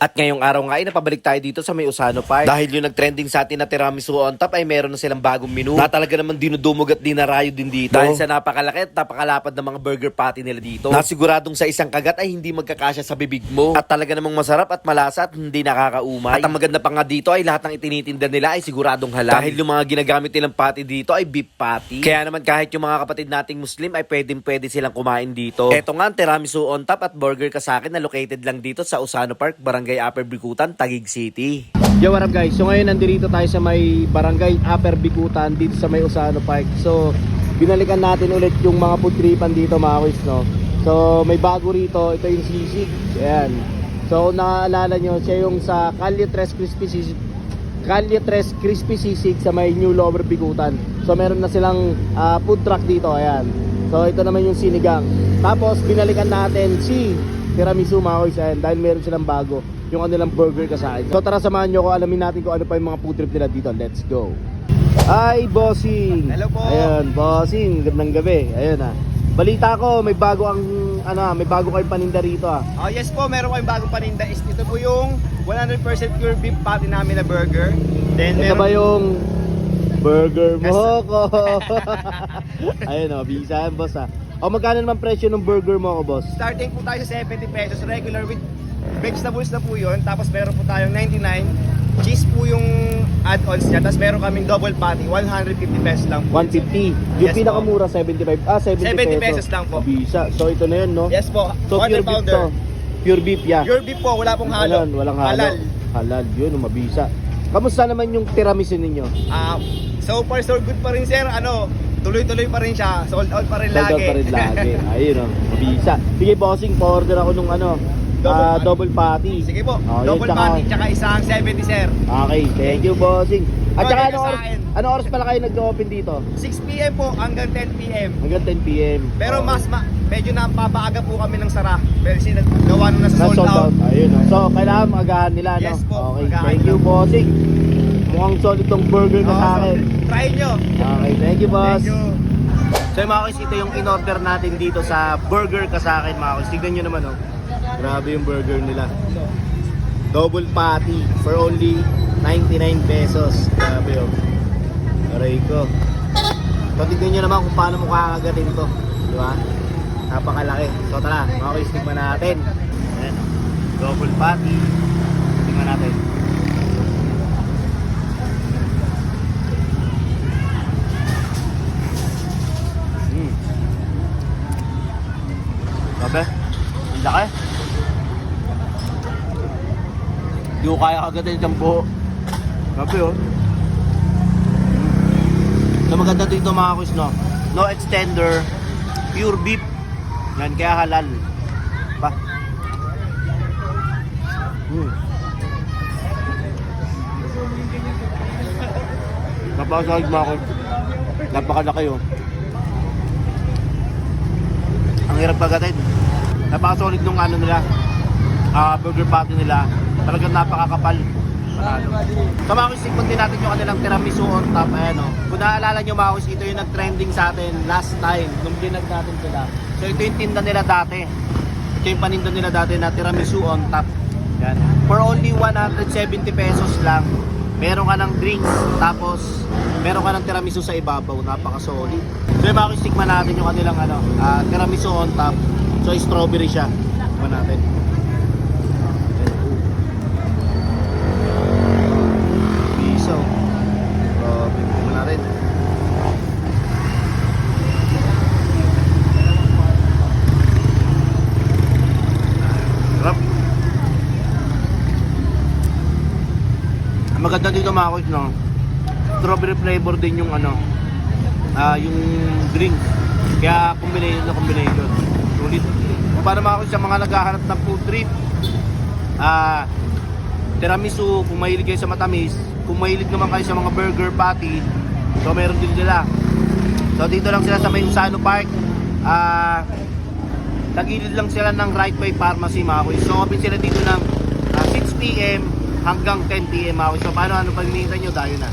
At ngayong araw nga ay napabalik tayo dito sa may Usano Park. Dahil yung nag-trending sa atin na tiramisu on top ay meron na silang bagong menu na talaga naman dinudumog at dinarayo din dito. Dahil sa napakalaki at napakalapad ng mga burger patty nila dito. Nasiguradong sa isang kagat ay hindi magkakasya sa bibig mo. At talaga namang masarap at malasa at hindi nakakaumay. At ang maganda pa nga dito ay lahat ng itinitinda nila ay siguradong halal. Dahil yung mga ginagamit nilang patty dito ay beef patty. Kaya naman kahit yung mga kapatid nating Muslim ay pwede silang kumain dito. Eto nga ang tiramisu on top at burger ka sa akin na located lang dito sa Usano Park, Barangay Upper Bikutan, Taguig City. Yo, what up guys? So ngayon nandito tayo sa may Barangay Upper Bikutan dito sa may Usano Park. So binalikan natin ulit yung mga food tripan dito mga kuys, no? So may bago rito, ito yung sisig. Ayan. So naaalala nyo, siya yung sa Calle 3 Crispy Sisig sa may New Lower Bikutan. So meron na silang food truck dito, ayan. So ito naman yung sinigang. Tapos binalikan natin si tiramisu mga kuys, ayan, dahil meron silang bago yung kanilang burger kasain. So tara samahan nyo ko, alamin natin kung ano pa yung mga food trip nila dito. Let's go. Hi bossing. Hello po. Ayun bossing, gandang gabi. Ayun balita ko may bago may bago kayong paninda rito Oh yes po, meron kayong bagong paninda. Ito po yung 100% pure beef patty namin na burger. Then Ito ba yung burger mo Yes. ko? Ayun bisa yan boss magkano naman presyo ng burger mo ko boss? starting po tayo sa 70 pesos regular with vegetables na po yun. Tapos meron po tayong 99. Cheese po yung add-ons niya. Tapos meron kaming double patty, 150 pesos lang po. 150. Yung Yes, pinakamura 75. 70 pesos lang po. Bisa. So ito na yun, no? Yes po, So pure quarter beef pounder. to. Pure beef, yeah. Pure beef po, wala pong halo. Walang halo. Halal. Halal, yun, mabisa. Kamusta naman yung tiramisu ninyo? So far so good pa rin sir. Tuloy-tuloy pa rin siya. Sold out pa rin Sold out lagi. pa rin lagi. Ayun, mabisa. Sige, bossing, pa-order ako nung double patty. Sige po, Oh, yun, double patty tsaka isang 70 sir. Okay, thank you, bossing. At saka Order ka sa akin. ano oras pala kayo nag-open dito? 6 PM po hanggang 10 PM. Hanggang 10 PM. Pero Okay. medyo napapaaga po kami ng sara. Pero gawa na sa sold Na-sold out. out. Ayun, So, kailangan magahan nila, no? Yes po, Okay, magahan thank you, lang. bossing. Mukhang solid tong burger ka sa akin. Try nyo. Okay, thank you, boss. Thank you. So mga kuys, ito yung in-order natin dito sa burger ka sa akin mga kuys. Tignan nyo naman grabe yung burger nila. Double patty for only 99 pesos. Grabe Aray ko. So tignan nyo naman kung paano mo kakagatin to. Di ba? Napakalaki. So tara, mga kuys, tignan natin. Ayan. Double patty. Tignan natin. Sabi, ang laki. Hindi ko kaya kagatin yung buo. Sabi So maganda dito mga kuys, no? No extender, pure beef. Yan, kaya halal. Pa. Napakasahig mga kuys. Napakalaki Ang hirap kagatin. Napaka-solid nung nila, burger patty nila. Talagang napakakapal. So mga kuys, tikman din natin yung kanilang tiramisu on top. Ayan Kung naaalala nyo mga kuys, ito yung nag-trending sa atin last time nung binag natin sila. So ito yung tinda nila dati. Ito yung paninda nila dati na tiramisu on top. Yan. For only 170 pesos lang, meron ka ng drinks, tapos meron ka ng tiramisu sa ibabaw. Napaka-solid. So yung mga kuys, tikman natin yung kanilang tiramisu on top. So strawberry siya. Tikman natin. Piso. Tikman natin. Sarap. Ang maganda dito mga kuys, no? Strawberry flavor din yung yung drink. Kaya combination. Sulit. Para mga kuys, sa mga naghahanap ng food trip, tiramisu, kung mahilig kayo sa matamis, kung mahilig naman kayo sa mga burger patty, so meron din sila. So dito lang sila sa may Usano Park. Tagilid lang sila ng Right Way Pharmacy mga kuys. So open sila dito ng 6 PM hanggang 10 PM mga kuys. So paano pag hinihintay nyo, tayo na.